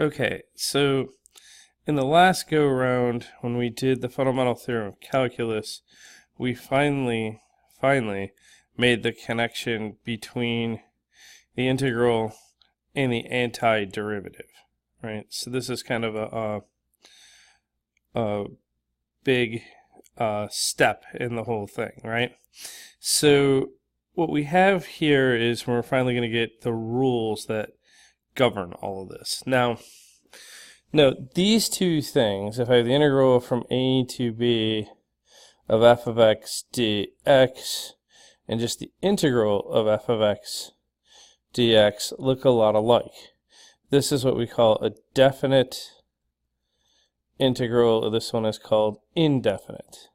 Okay, so in the last go around when we did the fundamental theorem of calculus, we finally made the connection between the integral and the antiderivative, right? So this is kind of a big step in the whole thing, right? So what we have here is we're finally going to get the rules that govern all of this. Now, note these two things, if I have the integral from a to b of f of x dx and just the integral of f of x dx look a lot alike. This is what we call a definite integral. This one is called indefinite.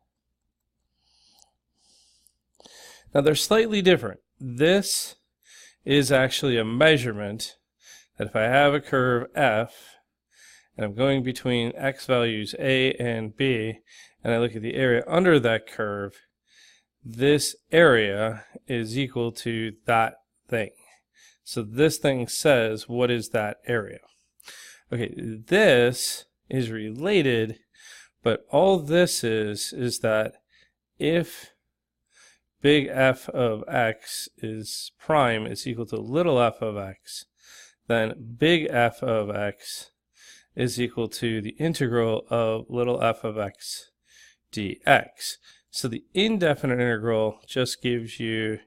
Now they're slightly different. This is actually a measurement that if I have a curve f and I'm going between x values a and b and I look at the area under that curve, this area is equal to that thing. So this thing says what is that area. Okay, this is related, but all this is that if big F of x is prime is equal to little f of x, then big F of x is equal to the integral of little f of x dx. So the indefinite integral just gives you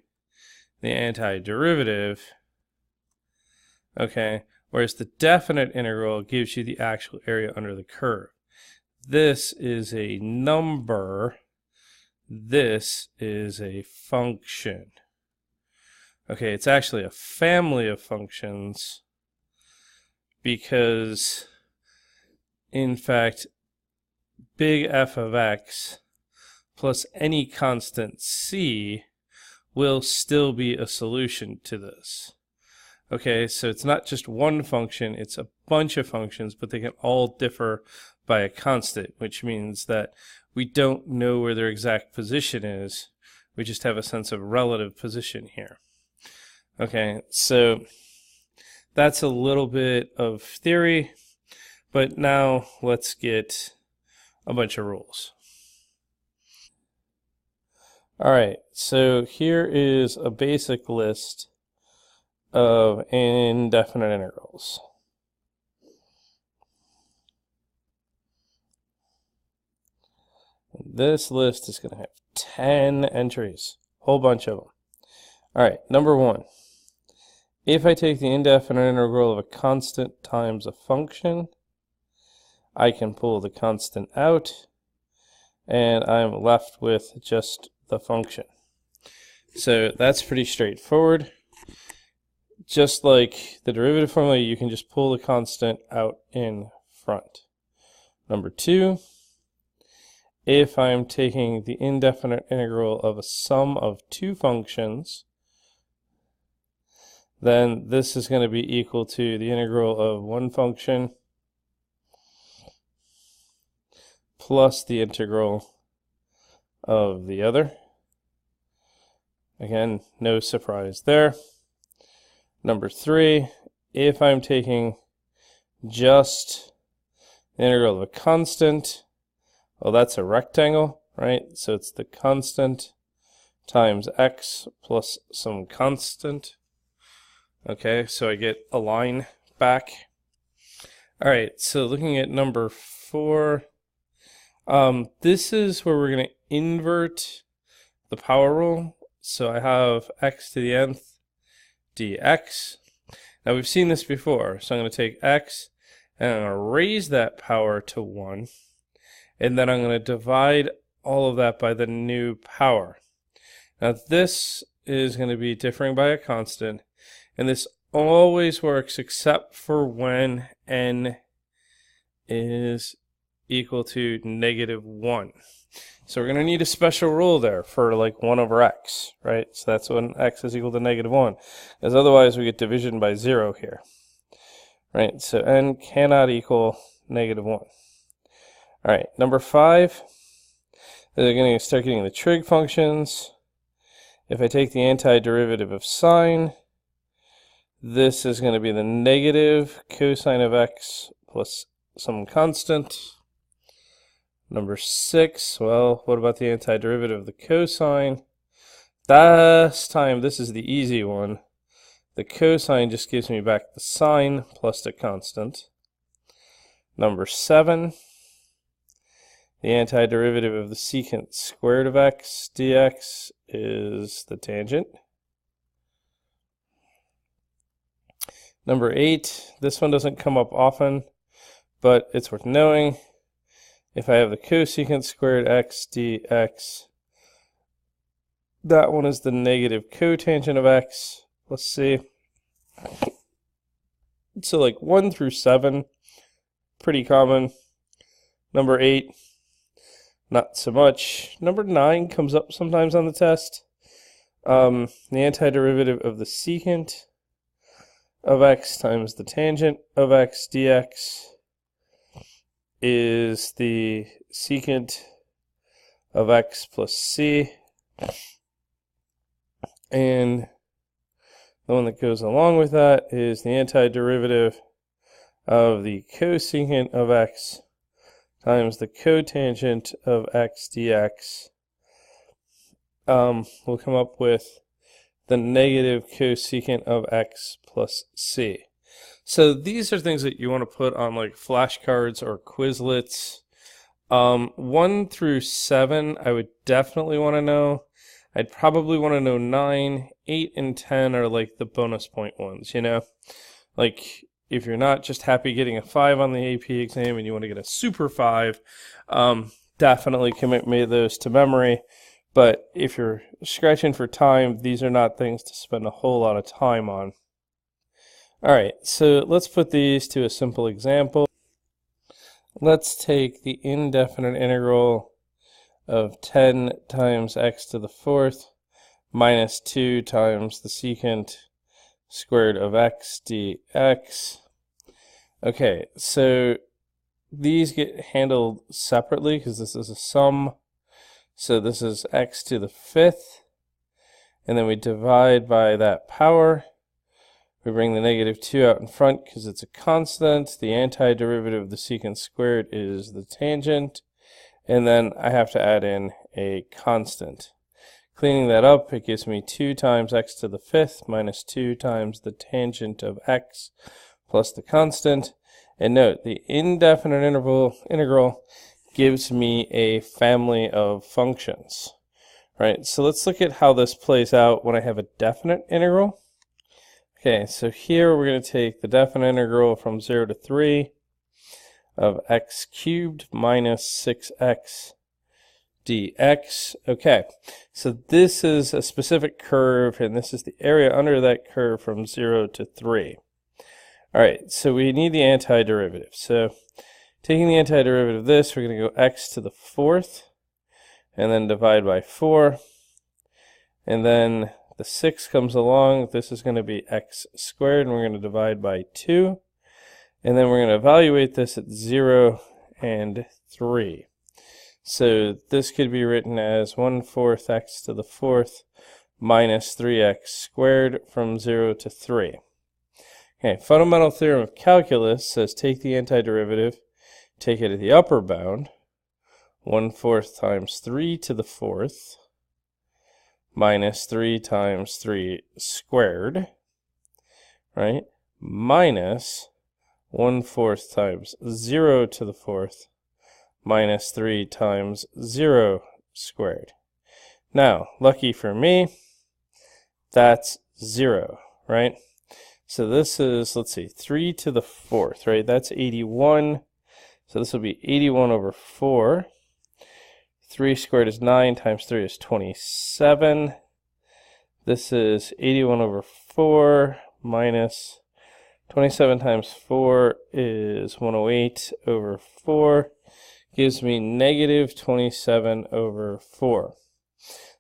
the antiderivative, okay, whereas the definite integral gives you the actual area under the curve. This is a number. This is a function. Okay, it's actually a family of functions because, in fact, big F of x plus any constant c will still be a solution to this. Okay, so it's not just one function, it's a bunch of functions, but they can all differ by a constant, which means that we don't know where their exact position is. We just have a sense of relative position here. Okay, so that's a little bit of theory, but now let's get a bunch of rules. All right, so here is a basic list of indefinite integrals. This list is going to have 10 entries, whole bunch of them. All right, number one. If I take the indefinite integral of a constant times a function, I can pull the constant out, and I'm left with just the function. So that's pretty straightforward. Just like the derivative formula, you can just pull the constant out in front. Number two, if I'm taking the indefinite integral of a sum of two functions, then this is going to be equal to the integral of one function plus the integral of the other. Again, no surprise there. Number three, if I'm taking just the integral of a constant, well, that's a rectangle, right? So it's the constant times x plus some constant. Okay, so I get a line back. All right, so looking at number four, this is where we're going to invert the power rule. So I have x to the nth dx. Now we've seen this before, so I'm going to take x and I'm going to raise that power to 1, and then I'm going to divide all of that by the new power. Now this is going to be differing by a constant, and this always works except for when n is equal to -1. So we're going to need a special rule there for like 1 over x, right? So that's when x is equal to -1, because otherwise we get division by 0 here, right? So n cannot equal -1. All right, number 5, they're going to start getting the trig functions. If I take the antiderivative of sine, This is going to be the negative cosine of x plus some constant. Number 6, well, what about the antiderivative of the cosine? This time, this is the easy one. The cosine just gives me back the sine plus the constant. Number 7, the antiderivative of the secant squared of x dx is the tangent. Number 8, this one doesn't come up often, but it's worth knowing. If I have the cosecant squared x dx, that one is the negative cotangent of x. Let's see. So like 1 through 7, pretty common. Number 8, not so much. Number 9 comes up sometimes on the test. The antiderivative of the secant of x times the tangent of x dx is the secant of x plus c. And the one that goes along with that is the antiderivative of the cosecant of x times the cotangent of x dx. We'll come up with the negative cosecant of x plus c. So these are things that you want to put on like flashcards or Quizlets. 1 through 7, I would definitely want to know. I'd probably want to know 9, 8, and 10 are like the bonus point ones, you know? Like, if you're not just happy getting a 5 on the AP exam and you want to get a super 5, definitely commit those to memory. But if you're scratching for time, these are not things to spend a whole lot of time on. Alright, so let's put these to a simple example. Let's take the indefinite integral of 10 times x to the 4th minus 2 times the secant squared of x dx. Okay, so these get handled separately because this is a sum. So this is x to the 5th, and then we divide by that power. We bring the negative 2 out in front because it's a constant. The antiderivative of the secant squared is the tangent. And then I have to add in a constant. Cleaning that up, it gives me 2 times x to the 5th minus 2 times the tangent of x plus the constant. And note, the indefinite integral gives me a family of functions. Right, so let's look at how this plays out when I have a definite integral. Okay, so here we're going to take the definite integral from 0 to 3 of x cubed minus 6x dx. Okay, so this is a specific curve, and this is the area under that curve from 0 to 3. Alright, so we need the antiderivative. So taking the antiderivative of this, we're going to go x to the 4th, and then divide by 4, and then the 6 comes along. This is going to be x squared, and we're going to divide by 2. And then we're going to evaluate this at 0 and 3. So this could be written as 1/4 x to the 4th minus 3x squared from 0 to 3. Okay, fundamental theorem of calculus says take the antiderivative, take it at the upper bound, 1/4 times 3 to the 4th minus 3 times 3 squared, right, minus 1/4 times 0 to the 4th minus 3 times 0 squared. Now, lucky for me, that's 0, right? So this is, let's see, 3 to the 4th, right? That's 81. So this will be 81 over 4. 3 squared is 9 times 3 is 27. This is 81 over 4 minus 27 times 4 is 108 over 4. Gives me negative 27 over 4.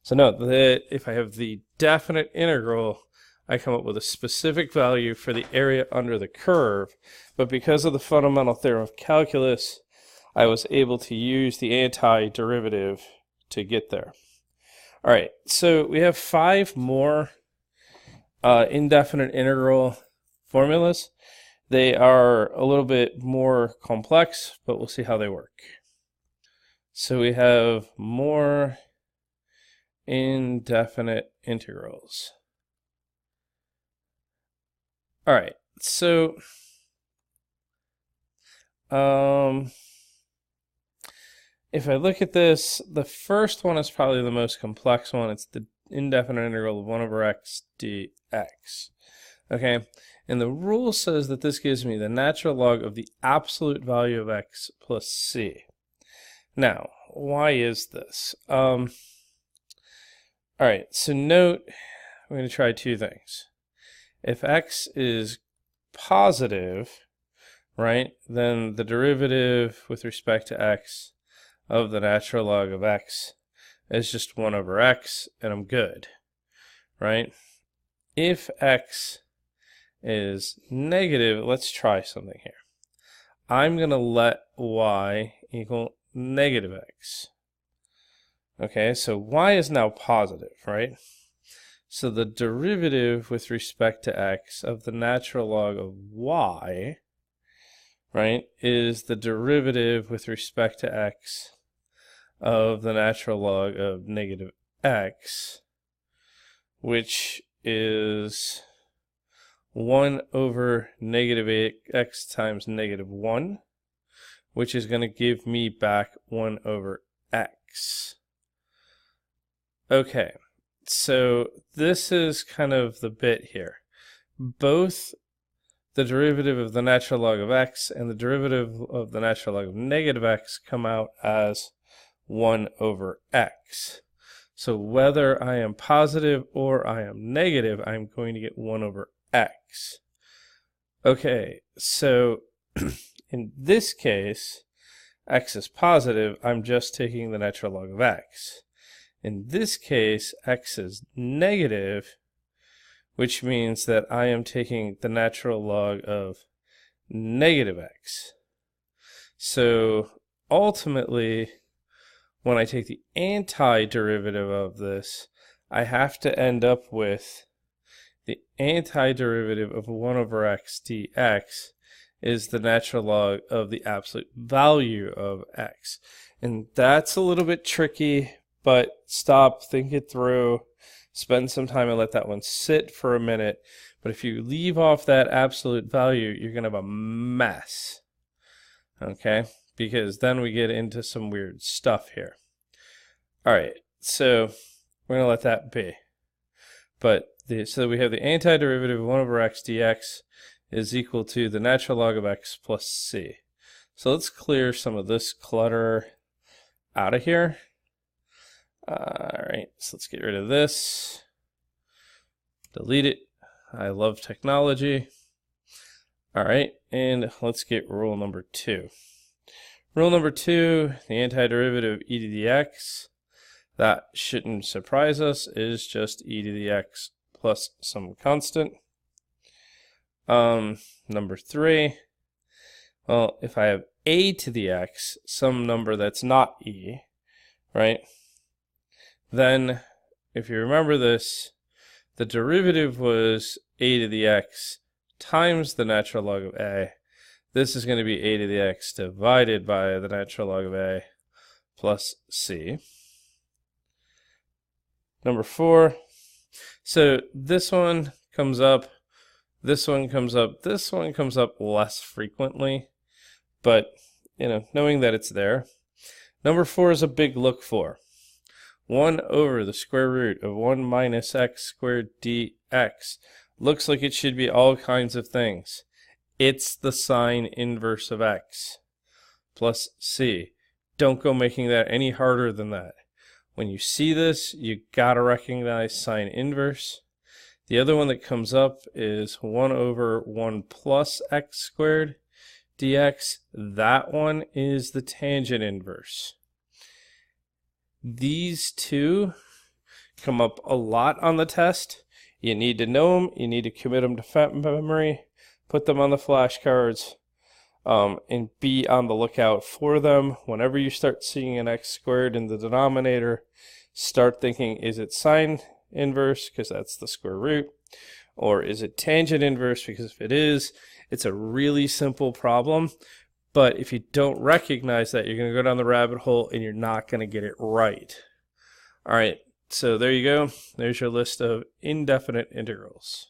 So note that if I have the definite integral, I come up with a specific value for the area under the curve. But because of the fundamental theorem of calculus, I was able to use the antiderivative to get there. All right, so we have 5 more indefinite integral formulas. They are a little bit more complex, but we'll see how they work. So we have more indefinite integrals. All right, so if I look at this, the first one is probably the most complex one. It's the indefinite integral of 1 over x dx. Okay, and the rule says that this gives me the natural log of the absolute value of x plus c. Now, why is this? All right, so note, we're going to try two things. If x is positive, right, then the derivative with respect to x of the natural log of x is just 1 over x, and I'm good, right? If x is negative, let's try something here. I'm going to let y equal negative x. Okay, so y is now positive, right? So the derivative with respect to x of the natural log of y, right, is the derivative with respect to x of the natural log of negative x, which is 1 over negative x times negative 1, which is going to give me back 1 over x. Okay, so this is kind of the bit here. Both the derivative of the natural log of x and the derivative of the natural log of negative x come out as 1 over x. So whether I am positive or I am negative, I'm going to get 1 over x. Okay, so in this case, x is positive, I'm just taking the natural log of x. In this case, x is negative, which means that I am taking the natural log of negative x. So ultimately, when I take the antiderivative of this, I have to end up with the antiderivative of 1 over x dx is the natural log of the absolute value of x. And that's a little bit tricky, but stop, think it through, spend some time and let that one sit for a minute. But if you leave off that absolute value, you're going to have a mess. Okay? Because then we get into some weird stuff here. All right, so we're going to let that be. But so we have the antiderivative of 1 over x dx is equal to the natural log of x plus c. So let's clear some of this clutter out of here. All right, so let's get rid of this. Delete it. I love technology. All right, and let's get rule number 2. Rule number 2, the antiderivative of e to the x, that shouldn't surprise us, is just e to the x plus some constant. Number 3, well, if I have a to the x, some number that's not e, right, then if you remember this, the derivative was a to the x times the natural log of a. This is going to be a to the x divided by the natural log of a plus c. Number 4, so this one comes up, this one comes up, this one comes up less frequently, but knowing that it's there. Number 4 is a big look for. 1 over the square root of 1 minus x squared dx. Looks like it should be all kinds of things. It's the sine inverse of x plus c. Don't go making that any harder than that. When you see this, you gotta recognize sine inverse. The other one that comes up is 1 over 1 plus x squared dx. That one is the tangent inverse. These two come up a lot on the test. You need to know them. You need to commit them to memory. Put them on the flashcards. And be on the lookout for them. Whenever you start seeing an x squared in the denominator, start thinking, is it sine inverse? Because that's the square root. Or is it tangent inverse? Because if it is, it's a really simple problem. But if you don't recognize that, you're going to go down the rabbit hole and you're not going to get it right. All right, so there you go. There's your list of indefinite integrals.